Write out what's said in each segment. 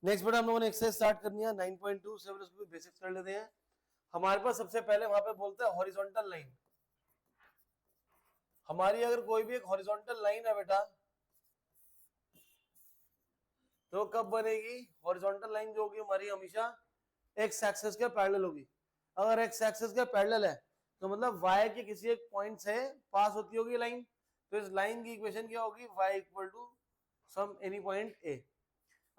Next बेटा हम लोगों ने एक्सरसाइज स्टार्ट करनी है 9.2 से उसको बेसिक्स कर लेते हैं। हमारे पास सबसे पहले वहां पे बोलते हैं हॉरिजॉन्टल लाइन। हमारी अगर कोई भी एक हॉरिजॉन्टल लाइन है बेटा तो कब बनेगी? हॉरिजॉन्टल लाइन जो होगी हमारी हमेशा एक्स एक्सिस के पैरेलल होगी। अगर एक्स एक्सिस के पैरेलल है तो मतलब y के किसी एक पॉइंट से पास होती होगी लाइन, तो इस लाइन की इक्वेशन क्या होगी? y equal to some any point a।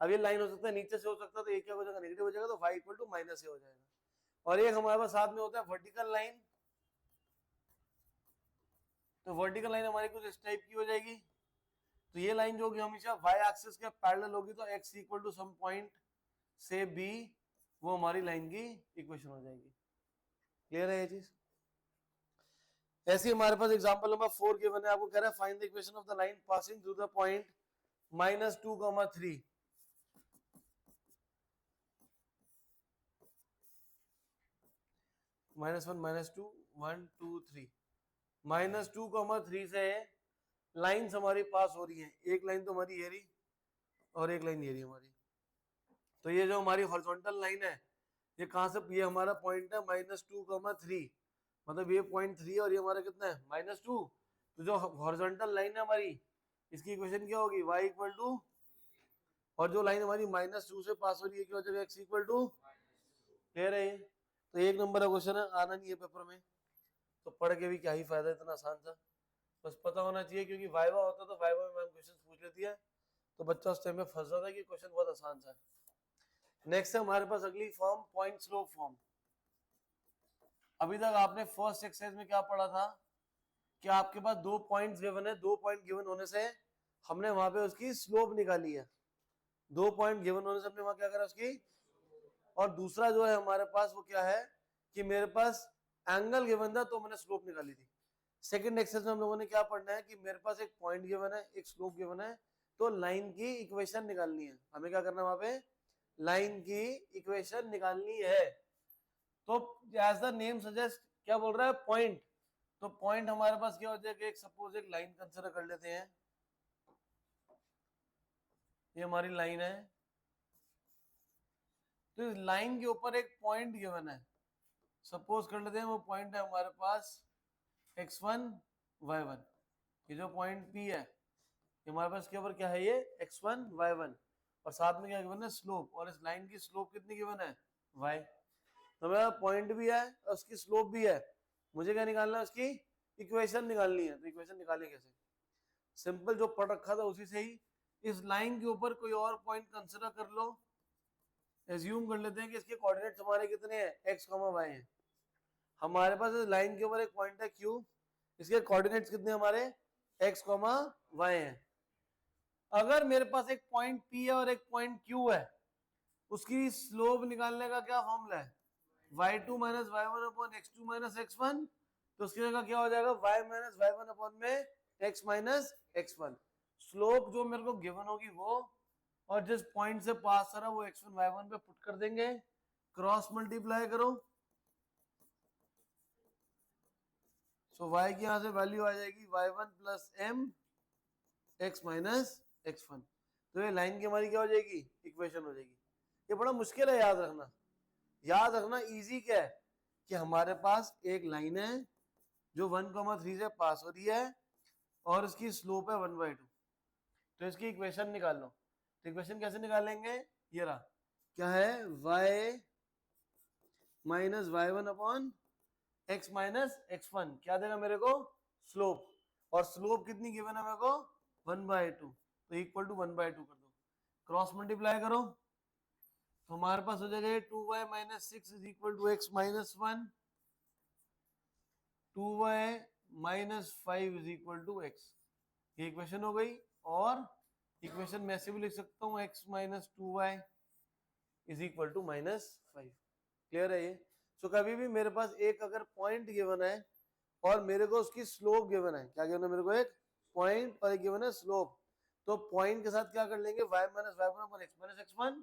अब ये लाइन हो सकता है नीचे से हो सकता है, तो a क्या हो जाएगा? नेगेटिव हो जाएगा, तो y equal to minus a हो जाएगा। और एक हमारे पास साथ में होता है वर्टिकल लाइन। तो वर्टिकल लाइन हमारी कुछ इस टाइप की हो जाएगी। तो ये लाइन जो होगी हमेशा y एक्सिस के पैरेलल होगी, तो x equal to some point से b, वो हमारी लाइन की इक्वेशन हो जाएगी। क्लियर है ये चीज? ऐसे ही हमारे पास एग्जांपल नंबर 4 गिवन है, आपको कह रहा है find the equation of the line passing through the point -2, 3 -1 -2 1 2 3 -2, 3 से लाइंस हमारी पास हो रही हैं। एक लाइन तो हमारी ये रही और एक लाइन ये रही हमारी। तो ये जो हमारी हॉरिजॉन्टल लाइन है ये कहां से, ये हमारा पॉइंट है -2, 3, मतलब ये पॉइंट 3 और ये हमारा कितना है? -2। तो जो हॉरिजॉन्टल लाइन है हमारी इसकी इक्वेशन क्या होगी? y इक्वल टू, और जो लाइन हमारी -2 से पास हो रही है क्या हो जाएगा? x equal to. क्लियर है ये? तो एक नंबर का क्वेश्चन है, आना नहीं है पेपर में तो पढ़ के भी क्या ही फायदा, इतना आसान सा, बस पता होना चाहिए। क्योंकि वाइवा होता तो वाइवा में मैम क्वेश्चन पूछ लेती है तो बच्चा उस टाइम में फंस जाता है कि क्वेश्चन बहुत आसान सा है। नेक्स्ट है हमारे पास अगली फॉर्म, पॉइंट स्लोप फॉर्म। अभी तक आपने फर्स्ट एक्सरसाइज में क्या पढ़ा था कि आपके पास 2 पॉइंट्स गिवन है, 2 पॉइंट गिवन होने से हमने वहां पे उसकी स्लोप निकाली है। 2 पॉइंट गिवन होने से हमने वहां क्या करा उसकी। और दूसरा जो है हमारे पास वो क्या है कि मेरे पास एंगल गिवन था तो मैंने स्लोप निकाली थी। सेकंड एक्सरसाइज में हम लोगों ने क्या पढ़ना है कि मेरे पास एक पॉइंट गिवन है, एक स्लोप गिवन है, तो लाइन की इक्वेशन निकालनी है। हमें क्या करना है? वहां पे लाइन की इक्वेशन निकालनी है। तो एज द नेम सजेस्ट क्या बोल रहा है? पॉइंट। तो पॉइंट हमारे पास क्या हो जाएगा? एक सपोज एक लाइन कंसिडर कर लेते हैं, ये हमारी लाइन है। तो इस लाइन के ऊपर एक पॉइंट गिवन है, सपोज कर लेते हैं वो पॉइंट है हमारे पास x1 y1। ये जो पॉइंट P है ये हमारे पास के ऊपर क्या है? ये x1 y1, और साथ में क्या गिवन है? स्लोप। और इस लाइन की स्लोप कितनी गिवन है? y। तो मेरा पॉइंट भी है और उसकी स्लोप भी है, मुझे क्या निकालना है? उसकी इक्वेशन निकालनी है। तो इक्वेशन निकालें कैसे? सिंपल, जो पढ़ रखा था उसी से ही। इस लाइन के ऊपर कोई और पॉइंट कंसिडर कर लो। एज्यूम कर लेते हैं कि इसके कोऑर्डिनेट्स हमारे कितने हैं? x, y हैं। हमारे पास इस लाइन के ऊपर एक पॉइंट है Q, इसके कोऑर्डिनेट्स कितने हमारे? x, y हैं। अगर मेरे पास एक पॉइंट P है और एक पॉइंट Q है, उसकी स्लोप निकालने का क्या फॉर्मूला है? y2 minus y1 upon x2 minus x1। तो उसकी जगह क्या हो जाएगा? y माइनस y1 अपॉन में x माइनस x1। स्लोप जो मेरे को गिवन होगी वो, और जिस पॉइंट से पास हो रहा वो x1 y1 पे पुट कर देंगे, क्रॉस मल्टीप्लाई करो। सो y की यहां से वैल्यू आ जाएगी y1 plus m x minus x1। तो ये लाइन की हमारी क्या हो जाएगी? इक्वेशन हो जाएगी। ये बड़ा मुश्किल है याद रखना। याद रखना इजी क्या है कि हमारे पास एक लाइन है जो 1,3 से पास हो रही है और इसकी स्लोप है 1/2। तो इसकी इक्वेशन निकाल लो। तो इक्वेशन कैसे निकालेंगे? ये रहा, क्या है? y minus y1 upon x minus x1 क्या देगा मेरे को? स्लोप। और स्लोप कितनी गिवन है मेरे को? 1/2। तो इक्वल टू 1/2 कर दो, क्रॉस मल्टीप्लाई करो, तो हमारे पास हो जाएगा 2y minus 6 is equal to x minus 1, 2y minus 5 is equal to x। ये इक्वेशन हो गई। और इक्वेशन में ऐसे भी लिख सकता हूँ x minus 2y is equal to -5। Clear है ये? सो कभी भी मेरे पास एक अगर पॉइंट गिवन है और मेरे को उसकी स्लोप गिवन है, क्या गिवन है मेरे को? एक पॉइंट और एक गिवन है स्लोप। तो पॉइंट के साथ क्या कर लेंगे? y minus y1 upon x minus x1,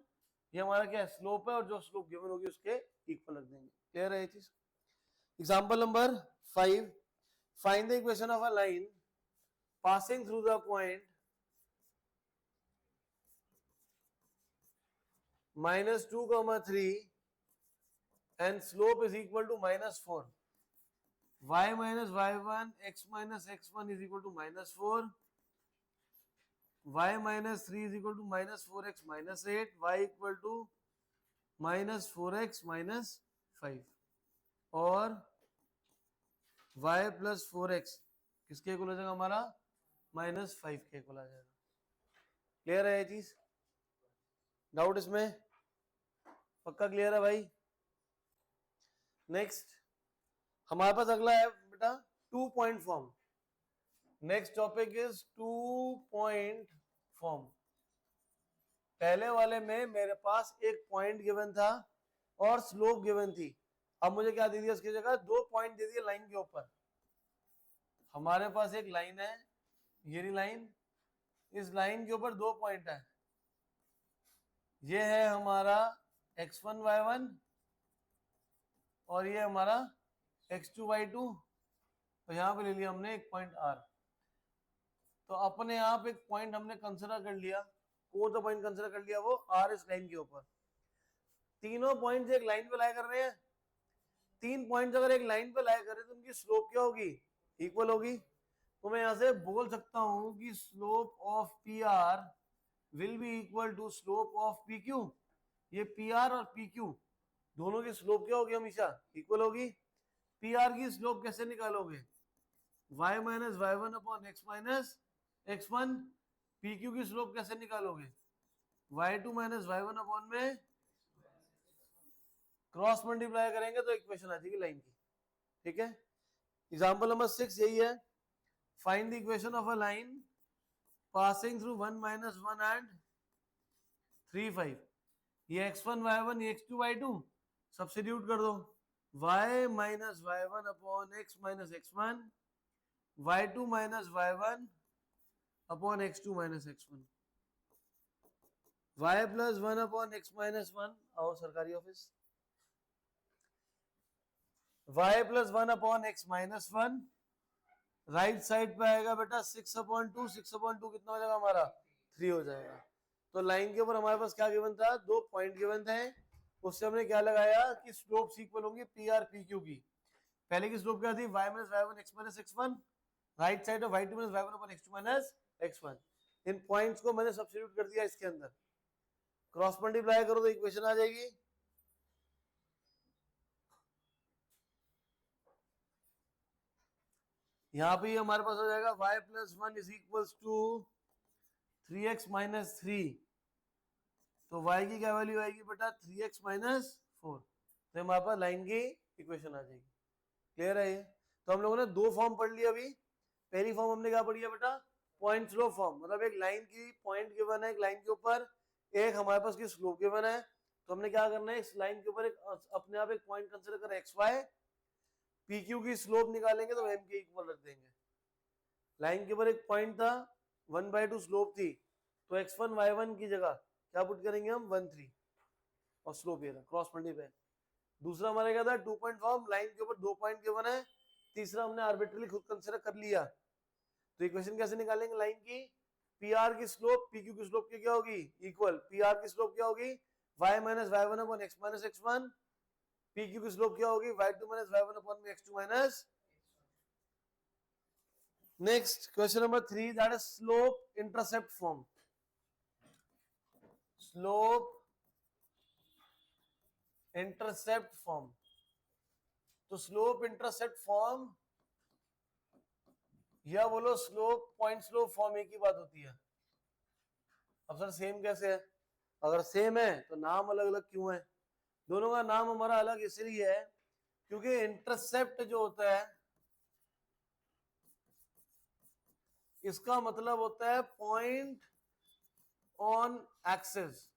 ये हमारा क्या है? स्लोप है, और जो स्लोप गिवन होगी उसके इक्वल रख देंगे। क्लियर है ये चीज? Example number 5, find the equation of a line passing through the point -2, 3 and slope is equal to -4. y minus y1 x minus x1 is equal to -4. y minus 3 is equal to -4x minus 8. y equal to -4x minus 5 और y plus 4x किसके equal हो जाएगा हमारा -5 के equal आ जाएगा। Clear है ये चीज? डाउट इसमें? पक्का क्लियर है भाई? नेक्स्ट हमारे पास अगला है बेटा 2 point form. Next topic is 2 point form. पहले वाले में मेरे पास एक पॉइंट गिवन था और स्लोप गिवन थी। अब मुझे क्या दे दिया उसकी जगह? 2 पॉइंट दे दिए लाइन के ऊपर। हमारे पास एक लाइन है, ये लाइन, इस लाइन के ऊपर 2 पॉइंट है। ये है हमारा x1 y1 और ये हमारा x2 y2। तो यहां पे ले लिया हमने एक पॉइंट r। तो अपने आप एक पॉइंट हमने कंसिडर कर लिया। कौन सा पॉइंट कंसिडर कर लिया? वो r इस लाइन के ऊपर। तीनों पॉइंट एक लाइन पे लाई कर रहे हैं। 3 पॉइंट अगर एक लाइन पे लाई कर रहे हैं तो उनकी स्लोप क्या होगी? इक्वल होगी। तो मैं यहां से बोल सकता हूं कि slope of P R will be equal to slope of P Q. ये पी आर और पी क्यू दोनों की स्लोप क्या होगी? हमेशा इक्वल होगी। पी आर की स्लोप कैसे निकालोगे? y minus y one upon x minus x one. P Q की स्लोप कैसे निकालोगे? y2 minus y one upon में क्रॉस मल्टीप्लाई करेंगे तो इक्वेशन आ जाएगी लाइन की। ठीक है? एग्जांपल नंबर 6 यही है। Find the equation of a line passing through 1 minus 1 and 3 5। ये x1 y1 ये x2 y2 सब्स्टिट्यूट कर दो। y minus y1 upon x minus x1, y2 minus y1 upon x2 minus x1, y plus 1 upon x minus 1। आओ सरकारी office. y plus 1 upon x minus 1। Right side पे आएगा बेटा 6 upon 2। 6 upon 2 कितना हो जाएगा हमारा? 3 हो जाएगा। तो लाइन के ऊपर हमारे पास क्या गिवन था? 2 पॉइंट गिवन थे। उससे हमने क्या लगाया कि स्लोप इक्वल होंगी पी आर पी क्यू की। पहले की स्लोप क्या थी? y minus y1 x minus x1। Right side of y2 minus y1 upon x2 minus x1। In points को मैंने सब्स्टिट्यूट कर दिया इसके अंदर। क्रॉस मल्टीप्लाई करो तो इक्वेशन आ जाएगी। यहां पे हमारे पास हो जाएगा y plus 1 is equals to 3x minus 3। तो y की क्या वैल्यू आएगी बेटा? 3x minus 4। तो हमारे पास लाइन की इक्वेशन आ जाएगी। क्लियर है ये? तो हम लोगों ने 2 फॉर्म पढ़ लिया अभी। पहली फॉर्म हमने क्या पढ़ी है बेटा? Point slope form. मतलब एक लाइन की पॉइंट गिवन है एक लाइन के ऊपर, एक हमारे पास की स्लोप गिवन है। तो हमने क्या करना है? इस लाइन के ऊपर एक अपने आप एक पॉइंट कंसीडर करें एक्स वाई, पी क्यू की स्लोप निकालेंगे तो एम के इक्वल रख देंगे। लाइन के ऊपर एक पॉइंट था, 1/2 स्लोप थी, तो x1 y1 की जगह क्या पुट करेंगे हम? 1 3 और स्लोप ये रहा क्रॉस मल्टीप्लाई। दूसरा हमारा क्या था? 2 पॉइंट फॉर्म। लाइन के ऊपर 2 पॉइंट गिवन है। तीसरा हमने आर्बिट्रली खुद कंसीडर कर लिया। तो इक्वेशन कैसे निकालेंगे लाइन की? पी आर की स्लोप पी क्यू की स्लोप की क्या होगी? इक्वल। पी आर की स्लोप क्या होगी? y minus y one upon x minus x one. P Q की स्लोप क्या होगी? y2 minus y one upon x two minus. Next question number 3 that is slope intercept form. Slope intercept form. तो slope intercept form या बोलो slope point slope form एक ही बात होती है। अब सर सेम कैसे है? अगर सेम है तो नाम अलग अलग क्यों है? दोनों का नाम हमारा अलग इसलिए है क्योंकि इंटरसेप्ट जो होता है इसका मतलब होता है पॉइंट ऑन एक्सिस।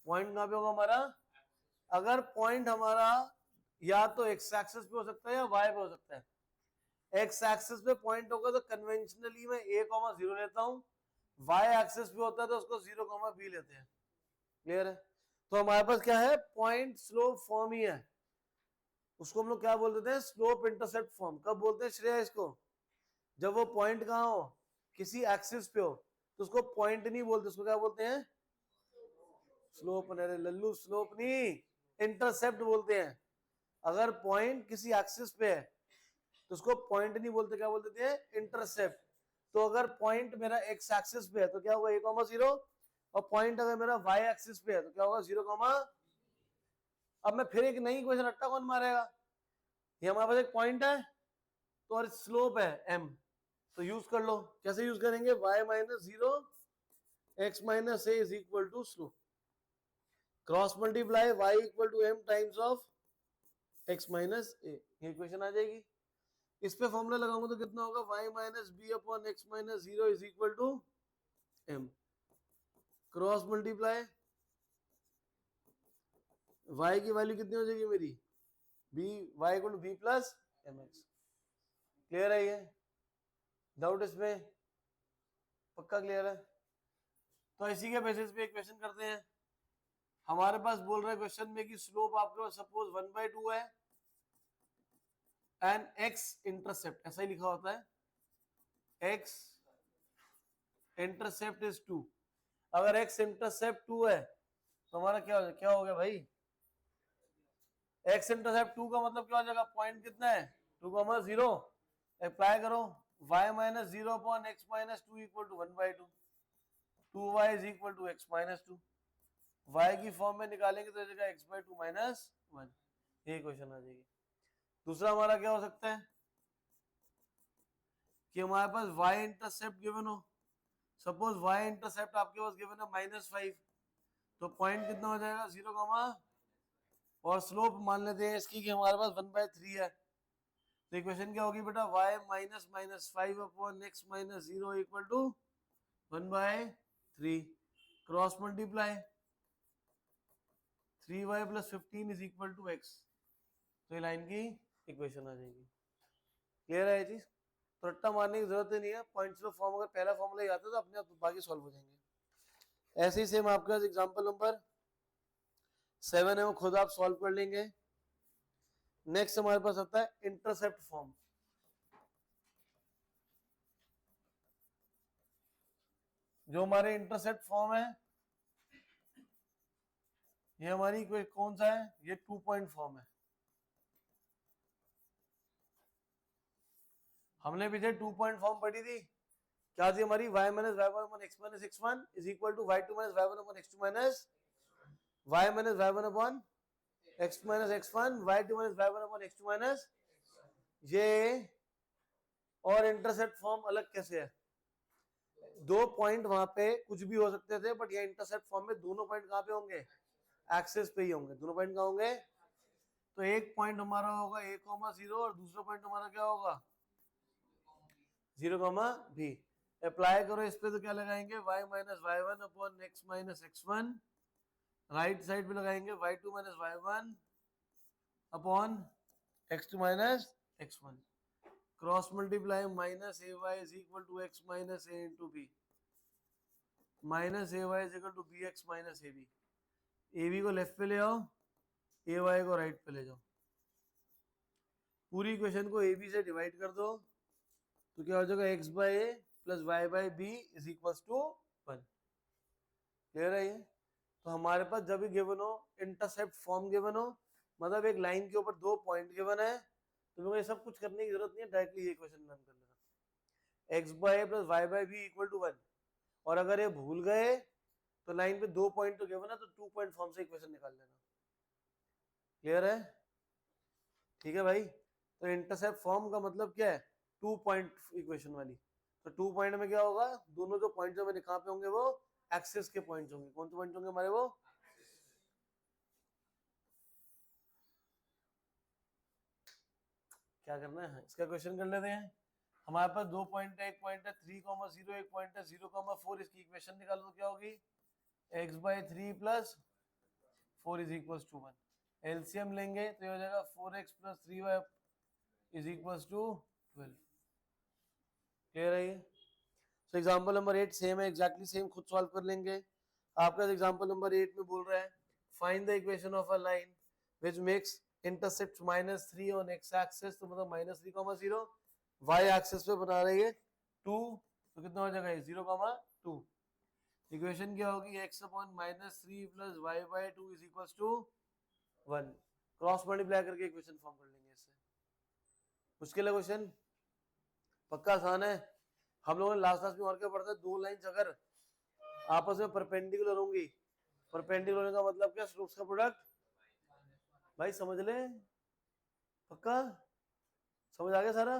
पॉइंट कहां पे होगा हमारा? अगर पॉइंट हमारा या तो एक्स एक्सिस पे हो सकता है या वाई पे हो सकता है। एक्स एक्सिस पे पॉइंट होगा तो कन्वेंशनली मैं a,0 लेता हूं। वाई एक्सिस पे होता है तो उसको 0,b लेते हैं। क्लियर है? तो हमारे पास क्या है? पॉइंट स्लोप फॉर्म ही है। उसको हम लोग क्या बोल देते हैं? Slope intercept form. कब बोलते हैं श्रेया इसको? जब वो पॉइंट कहां हो? किसी एक्सिस पे हो तो उसको पॉइंट नहीं बोलते, उसको क्या बोलते हैं? स्लोप अरे लल्लू स्लोप नहीं, इंटरसेप्ट बोलते हैं। अगर पॉइंट किसी एक्सिस पे है तो उसको पॉइंट नहीं बोलते, क्या बोलते थे? इंटरसेप्ट। तो अगर पॉइंट मेरा एक्स एक्सिस पे है तो क्या होगा? a कॉमा 0, और पॉइंट अगर मेरा y एक्सिस पे है तो क्या होगा? 0 कॉमा। अब मैं फिर एक नई क्वेश्चन रट्टा कौन मारेगा? ये हमारे पास एक पॉइंट है तो और स्लोप है m, तो यूज कर लो। कैसे यूज करेंगे? y minus 0 x minus a is equal to slope, cross multiply y equal to m times of x minus a, ये इक्वेशन आ जाएगी। इस पे फॉर्मूला लगाऊंगा तो कितना होगा? y minus b upon x minus 0 is equal to m, cross multiply y की वैल्यू कितनी हो जाएगी मेरी? b, y equal to b plus mx। Clear है ये? डाउट इसमें? पक्का क्लियर है? तो इसी के बेसिस पे एक क्वेश्चन करते हैं। हमारे पास बोल रहा है क्वेश्चन में कि स्लोप आपके पास सपोज 1/2 है एंड x इंटरसेप्ट, ऐसा ही लिखा होता है, x इंटरसेप्ट इज 2। अगर x इंटरसेप्ट 2 है तो हमारा क्या हो गया भाई? x इंटरसेप्ट 2 का मतलब क्या हो जाएगा? पॉइंट कितना है? 2,0। अप्लाई करो, y minus 0 upon x minus 2 equal to 1/2, 2y is equal to x minus 2। y की फॉर्म में निकालेंगे तो जाएगा x/2 माइनस 1, ये क्वेश्चन आ जाएगी। दूसरा हमारा क्या हो सकता है कि हमारे पास y इंटरसेप्ट गिवन हो, सपोज y इंटरसेप्ट आपके पास गिवन है -5, तो पॉइंट कितना हो जाएगा? 0 कॉमा, और स्लोप मान लेते हैं इसकी कि हमारे पास 1/3 है, तो इक्वेशन क्या होगी बेटा? y minus minus 5 upon x minus 0 equal to 1/3, cross multiply 3y plus 15 is equal to x, तो ये लाइन की इक्वेशन आ जाएगी। क्लियर है ये चीज? तो रट्टा मारने की जरूरत ही नहीं है, पॉइंट्स ऑफ फॉर्म अगर पहला फॉर्मूला ही आता है तो अपने आप बाकी सॉल्व हो जाएंगे। ऐसे ही सेम आपके पास एग्जांपल नंबर 7 है, वो खुद आप सॉल्व कर लेंगे। नेक्स्ट हमारे पास आता है इंटरसेप्ट फॉर्म। जो हमारे इंटरसेप्ट फॉर्म है ये हमारी कोई कौन सा है? ये 2 पॉइंट फॉर्म है। हमने पीछे 2 पॉइंट फॉर्म पढ़ी थी, क्या थी हमारी? y minus y1 upon x minus x1 is equal to y2 minus y1 upon x2 minus y minus y1 upon x minus x1 y2 minus y1 upon x2 minus. ये और intercept form अलग कैसे है? दो point वहां पे कुछ भी हो सकते थे, बट ये इंटरसेप्ट फॉर्म में दोनों पॉइंट कहां पे होंगे? एक्सिस पे ही होंगे। दोनों पॉइंट कहां होंगे? तो एक पॉइंट हमारा होगा a,0 और दूसरा पॉइंट हमारा क्या होगा? 0,b। अप्लाई करो इस पे तो क्या लगाएंगे? y minus y1 upon x minus x1, right side पे लगाएंगे y2 minus y1 upon x2 minus x1, cross multiply minus ay is equal to x minus a into b, minus ay is equal to bx minus ab। ab को left पे ले आओ, ay को right पे ले जाओ, पूरी equation को ab से डिवाइड कर दो तो क्या हो जाएगा? x by a plus y by b is equal to 1। Clear है ये? तो हमारे पास जब भी गिवन हो, इंटरसेप्ट फॉर्म गिवन हो, मतलब एक लाइन के ऊपर दो पॉइंट गिवन है, तो मेरे को ये सब कुछ करने की जरूरत नहीं है, डायरेक्टली ये इक्वेशन लर्न कर लेना, x by a plus y by b equal to 1। और अगर ये भूल गए तो लाइन पे दो पॉइंट तो गिवन है, तो 2 पॉइंट फॉर्म से इक्वेशन निकाल लेना। क्लियर है? ठीक है भाई? तो इंटरसेप्ट फॉर्म का मतलब क्या है? 2 पॉइंट इक्वेशन वाली। तो 2 पॉइंट में क्या होगा? दोनों जो पॉइंट जो मेरे कहां पे होंगे? वो एक्सिस के पॉइंट्स होंगे। कौन से पॉइंट होंगे हमारे? वो क्या करना है, इसका क्वेश्चन कर लेते हैं। हमारे पास दो पॉइंट है, एक पॉइंट है 3,0, एक पॉइंट है 0,4। इसकी इक्वेशन निकालो तो क्या होगी? x by 3 plus 4 is equal to 1। LCM लेंगे तो ये हो जाएगा 4x plus 3y is equal to 12। Clear है ये? सो एग्जांपल नंबर 8 सेम है, एग्जैक्टली सेम, खुद सॉल्व कर लेंगे। आपका एग्जांपल नंबर 8 में बोल रहा है find the equation of a line which makes intercept -3 on x axis, तो मतलब -3,0, y एक्सिस पे बना रही है 2, तो कितना हो जाएगा? 0,2। इक्वेशन क्या होगी, x upon minus 3 plus y by 2 is equal to 1। Cross multiply करके इक्वेशन फॉर्म कर लेंगे इससे। मुश्किल है क्वेश्चन? पक्का आसान है। हम लोगों ने लास्ट क्लास में और क्या पढ़ा था, दो लाइंस अगर आपस में परपेंडिकुलर होंगी, परपेंडिकुलर होने का मतलब क्या, स्लोप्स का प्रोडक्ट। भाई समझ ले, पक्का समझ आ गया सारा?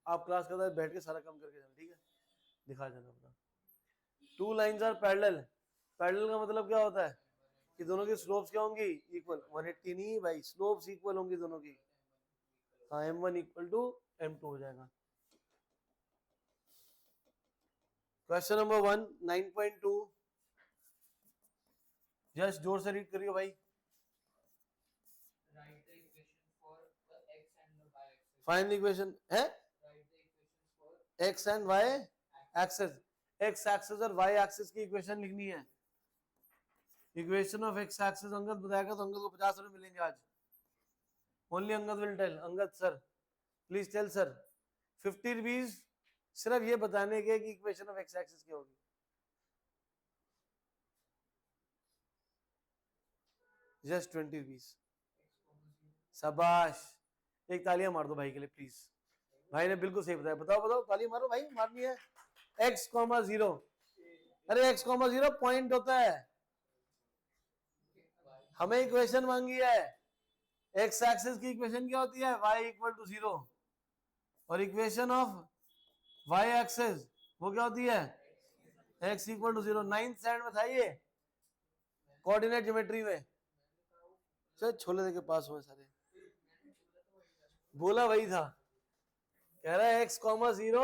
आप क्लास के बैठ के सारा काम करके जाना, ठीक है? दिखा जाना अपना। Two lines are parallel. Parallel का मतलब क्या होता है कि दोनों की स्लोप्स क्या होंगी, इक्वल। 180 नहीं भाई, स्लोप्स इक्वल होंगी दोनों की। हाँ, m1 इक्वल टू m2 हो जाएगा। क्वेश्चन नंबर 1 9.2, जस्ट जोर से रीड करियो भाई। फाइंड द इक्वेशन है, x and y axis. x axis और y एक्सिस की इक्वेशन लिखनी है। Equation of x axis Angad बताएगा तो अंगद को 50 रुपए मिलेंगे आज। Only Angad will tell. Angad sir please tell sir. 50 rupees सिर्फ ये बताने के कि इक्वेशन ऑफ x एक्सिस क्या होगी। Just 20 rupees. शाबाश, एक तालियां मार दो भाई के लिए प्लीज। भाई ने बिल्कुल सही बताया। बताओ बताओ, ताली मारो भाई, मारनी है। x, 0। अरे x, 0 पॉइंट होता है। हमें इक्वेशन मांगी है। x एक्सिस की इक्वेशन क्या होती है, y इक्वल टू 0। और इक्वेशन ऑफ y एक्सिस वो क्या होती है, x equal to 0। 9th standard में था ये, कोऑर्डिनेट ज्योमेट्री में। चल छोले के पास हुए सारे, बोला वही था। कह रहा है x, 0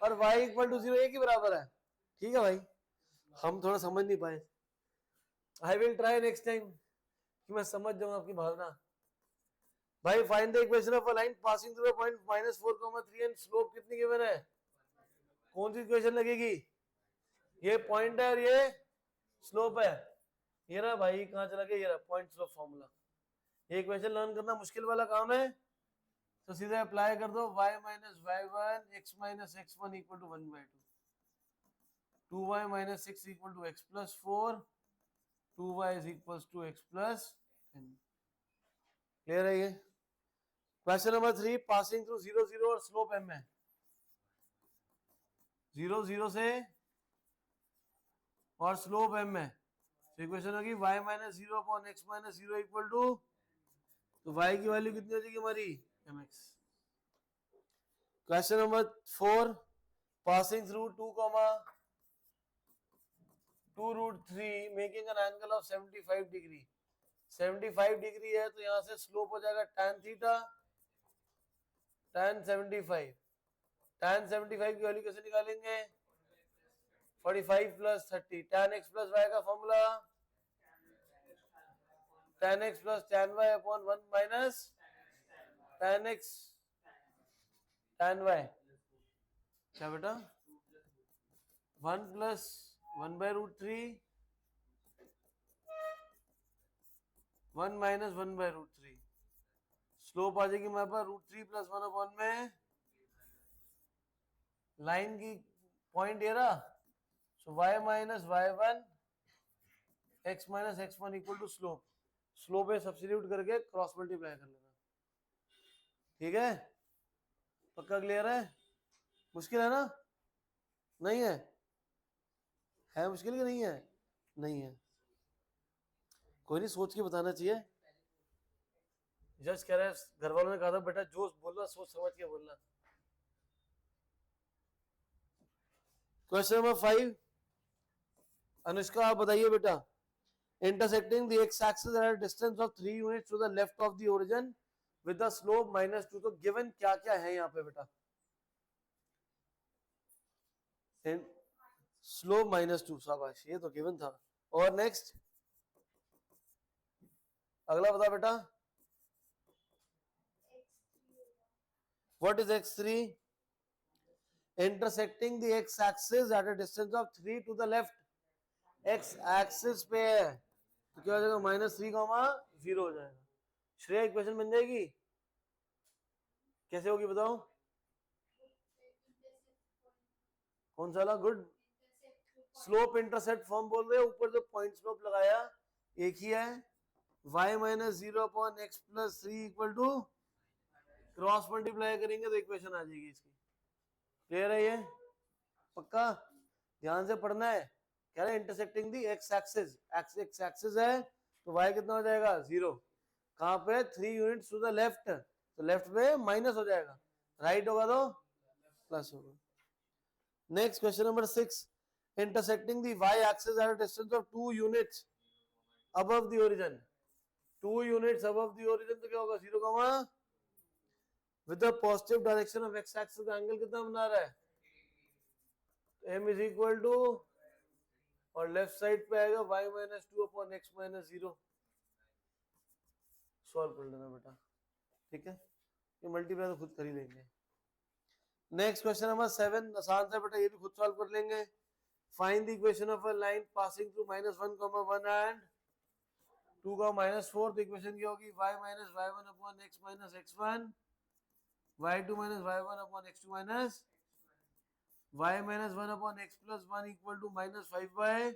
और y इक्वल टू 0 एक ही बराबर है। ठीक है भाई, हम थोड़ा समझ नहीं पाए। I will try next time कि मैं समझ जाऊं आपकी भावना। भाई find the equation of a line passing through a point -4, 3 and slope कितनी गिवन है। कौन सी इक्वेशन लगेगी, ये पॉइंट है और ये स्लोप है। ये रहा भाई, कहां चला गया, ये रहा पॉइंट स्लोप फार्मूला। ये इक्वेशन लर्न करना मुश्किल वाला काम है, तो सीधे अप्लाई कर दो। y minus y1 x minus x1 equal to 1/2। 2y minus 6 equal to x plus 4। 2y is equal to x plus 10। Clear है ये? क्वेश्चन नंबर 3, पासिंग थ्रू 0 0 और स्लोप m है। 0 0 से और स्लोप m है, तो इक्वेशन होगी y minus 0 upon x minus 0 equal to, तो y की वैल्यू कितनी हो जाएगी हमारी, mx। Question number 4, passing through 2 root 3 making an angle of 75 degree. 75 degree है तो यहां से स्लोप हो जाएगा tan थीटा, tan 75। tan 75 की वैल्यू कैसे निकालेंगे, 45 plus 30। tan x plus y का formula tan x plus tan y upon 1 minus tan x tan y। क्या बेटा, 1 प्लस 1/√3 1 माइनस 1/√3। स्लोप आ जाएगी हमारे पास √3 प्लस 1 अपॉन में लाइन की पॉइंट ये रहा, so y minus y1 x minus x1 equal to slope. Slope में सब्स्टिट्यूट करके क्रॉस मल्टीप्लाई कर लेना। ठीक है, पक्का क्लियर है? मुश्किल है ना? नहीं है? है मुश्किल कि नहीं है? नहीं है, कोई नहीं, सोच के बताना चाहिए। जज कह रहा है, घर वालों ने कहा था बेटा जो बोलना सोच समझ के बोलना। क्वेश्चन नंबर 5, अनुष्का आप बताइए बेटा। Intersecting the x axis at a distance of 3 units to the left of the origin with the slope -2। तो गिवन क्या क्या है यहाँ पे बेटा, स्लोप -2, शाबाश, ये तो गिवन था। और नेक्स्ट अगला बता बेटा, what is x3? Intersecting the x axis at a distance of 3 to the left. x axis पे है तो क्या हो जाएगा, -3, 0 हो जाएगा। श्रेया इक्वेशन बन जाएगी, कैसे होगी बताओ? कौन सा वाला? गुड, स्लोप इंटरसेप्ट फॉर्म बोल रहे हैं, ऊपर जो पॉइंट स्लोप लगाया एक ही है, y minus 0 upon x plus 3 equal to, cross multiply करेंगे तो इक्वेशन आ जाएगी इसकी। क्लियर है ये? पक्का ध्यान से पढ़ना है। कह रहे इंटरसेक्टिंग दी एक्स एक्सिस, एक्स एक्सिस है तो y कितना हो जाएगा 0, कहां पे 3 यूनिट्स टू द लेफ्ट, तो लेफ्ट पे माइनस हो जाएगा, राइट होगा तो प्लस होगा। Next question number 6, intersecting the y axis at a distance of 2 units above the origin, 2 units above the origin तो क्या होगा 0 comma, with the positive direction of x axis का एंगल कितना बना रहा है, m is equal to, और left side पे आएगा y minus 2 upon x minus 0। Solve कर लेना बेटा, ठीक है, ये मल्टीप्लाई तो खुद कर ही लेंगे। नेक्स्ट क्वेश्चन नंबर 7, आसान सा बेटा, ये भी खुद सॉल्व कर लेंगे। Find the equation of a line passing through -1, 1 and 2, -4। तो इक्वेशन क्या होगी, y minus y1 upon x minus x1, y2 minus y1 upon x2 minus y minus 1 upon x plus 1 equal to -5 by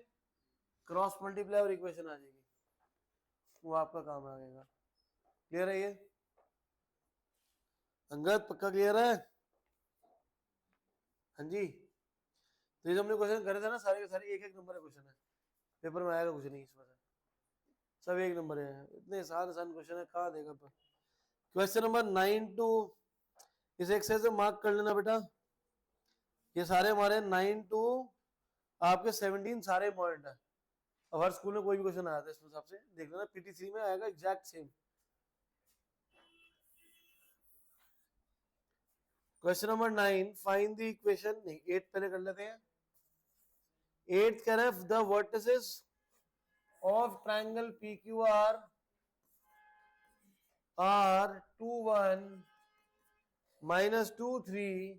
cross multiply और equation आ जाएगी, वो आपका काम आएगा। क्लियर है ये अंगद, पक्का क्लियर है? हाँ जी, तो ये जो हमने क्वेश्चन करे थे ना, सारे के सारे एक एक नंबर का क्वेश्चन है, पेपर में आएगा कुछ नहीं इसमें से, सब एक नंबर है, इतने आसान आसान क्वेश्चन है, कहाँ देगा पर। क्वेश्चन नंबर 9 टू, इस एक्सरसाइज से मार्क कर लेना बेटा, ये सारे हमारे 9 टू आपके 17 सारे इंपॉर्टेंट है। अब हर स्कूल में कोई भी क्वेश्चन आया था इस हिसाब से देख लेना, पीटी3 में आएगा exact same. Question number 9, find the equation, नहीं 8 पहले कर लेते हैं। 8th कह रहा है the vertices of triangle PQR are 2 1 -2 3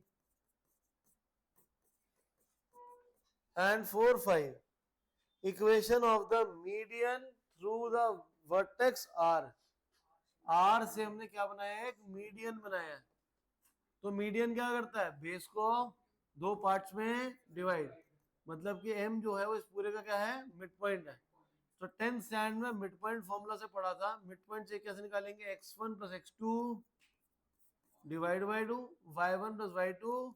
and 4 5, equation of the median through the vertex R। R से हमने क्या बनाया है, एक मीडियन बनाया है, तो मीडियन क्या करता है, बेस को दो पार्ट्स में डिवाइड, मतलब कि m जो है वो इस पूरे का क्या है, मिड पॉइंट है। तो 10th स्टैंड में मिड पॉइंट फॉर्मूला से पढ़ा था, मिड पॉइंट से कैसे निकालेंगे, x1 plus x2 divide by 2, y1 plus y2,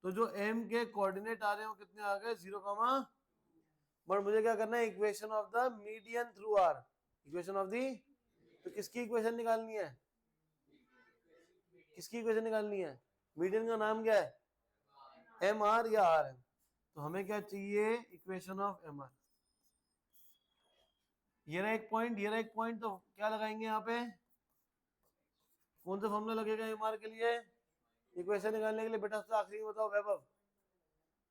तो जो m के कोऑर्डिनेट आ रहे हैं वो कितने आ गए 0, बट मुझे क्या करना है, equation of the median through r, equation of the, तो किसकी इक्वेशन निकालनी है, किसकी इक्वेशन निकालनी है, मीडियन का नाम क्या है, एम आर या आर है, तो हमें क्या चाहिए, इक्वेशन ऑफ एम आर। ये रहा एक पॉइंट, ये रहा एक पॉइंट, तो क्या लगाएंगे यहाँ पे, कौन सा फॉर्मूला लगेगा एम आर के लिए, इक्वेशन निकालने के लिए बेटा, सबसे आखिरी में बताओ वैभव,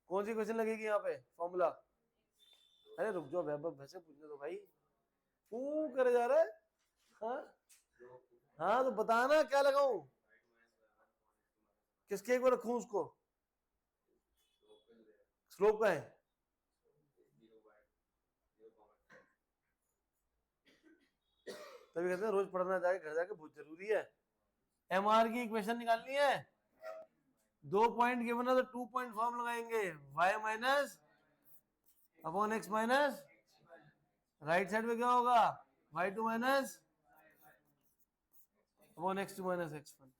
कौन सी इक्वेशन लगेगी यहाँ पे फॉर्मूला। अरे रुक जाओ वैभव, वैसे पूछने दो भाई, तू करे जा रहा है, हाँ हाँ तो बताना क्या लगाऊं, किसके एक बार रखूं उसको, स्लोप का है, तभी कहते हैं रोज पढ़ना जाके घर जाके बहुत जरूरी है। एम आर की इक्वेशन निकालनी है, 2 पॉइंट गिवन है तो 2 पॉइंट फॉर्म लगाएंगे, y minus upon x minus, right side पे क्या होगा, y2 minus upon x2 minus x1,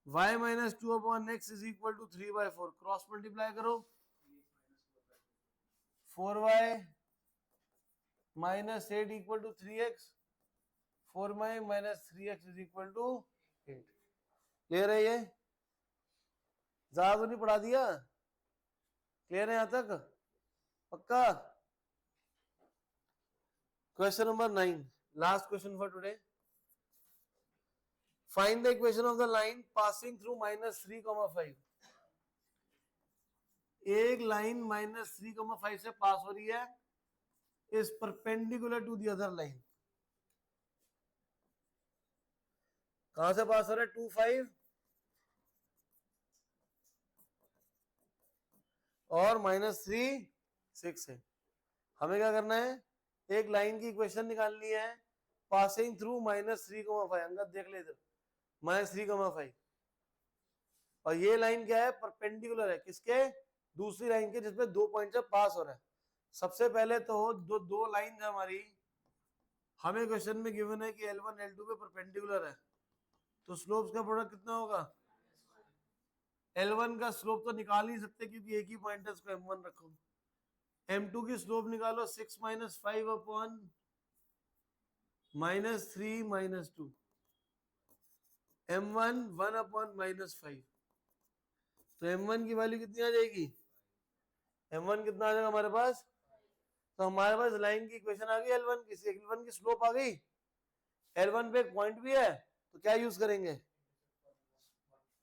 y minus 2 upon x is equal to 3/4, cross multiply करो, 4y minus 8 equal to 3x, 4y minus 3x is equal to 8। Clear है ये, ज्यादा तो नहीं पढ़ा दिया, क्लियर है यहां तक, पक्का। Question number 9, last question for today, find the equation of the line passing through -3, 5। एक लाइन -3, 5 से पास हो रही है, is perpendicular to the other line, कहां से पास हो रहा है, 2 5 और -3 6 है। हमें क्या करना है, एक लाइन की इक्वेशन निकालनी है पासिंग थ्रू -3, 5, अंगद देख ले इधर, -3, 5, और ये लाइन क्या है, परपेंडिकुलर है किसके, दूसरी लाइन के जिसमें 2 पॉइंट से पास हो रहा है। सबसे पहले तो दो लाइन है हमारी, हमें क्वेश्चन में गिवन है कि L1 L2 पे परपेंडिकुलर है, तो स्लोप्स का प्रोडक्ट कितना होगा? L1 का स्लोप तो निकाल ही सकते क्योंकि एक ही पॉइंट है, इसको M1 रखो। M2 की स्लोप निकालो 6 - 5 अपॉन -3 - 2, M1 1 अपॉन -5, तो M1 की वैल्यू कितनी आ जाएगी? M1 कितना आ जाएगा हमारे पास? तो हमारे पास लाइन की इक्वेशन आ गई L1 की स्लोप आ गई। L1 पे एक पॉइंट भी है, तो क्या यूज करेंगे?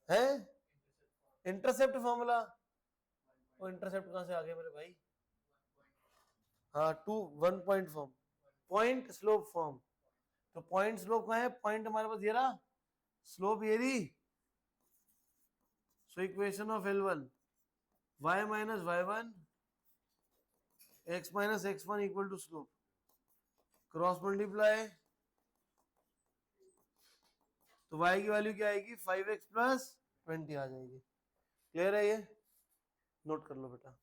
है इंटरसेप्ट फॉर्मूला। वो इंटरसेप्ट कहां से आ गया मेरे भाई? हाँ, 1 point form, point slope form. तो पॉइंट स्लोप कहाँ है? पॉइंट हमारे पास ये रहा, स्लोप ये रही। So equation of L1 y - y1 x - x1 equal to slope, cross multiply, तो y की वैल्यू क्या आएगी? 5x + 20 आ जाएगी। क्लियर है ये? नोट कर लो बेटा।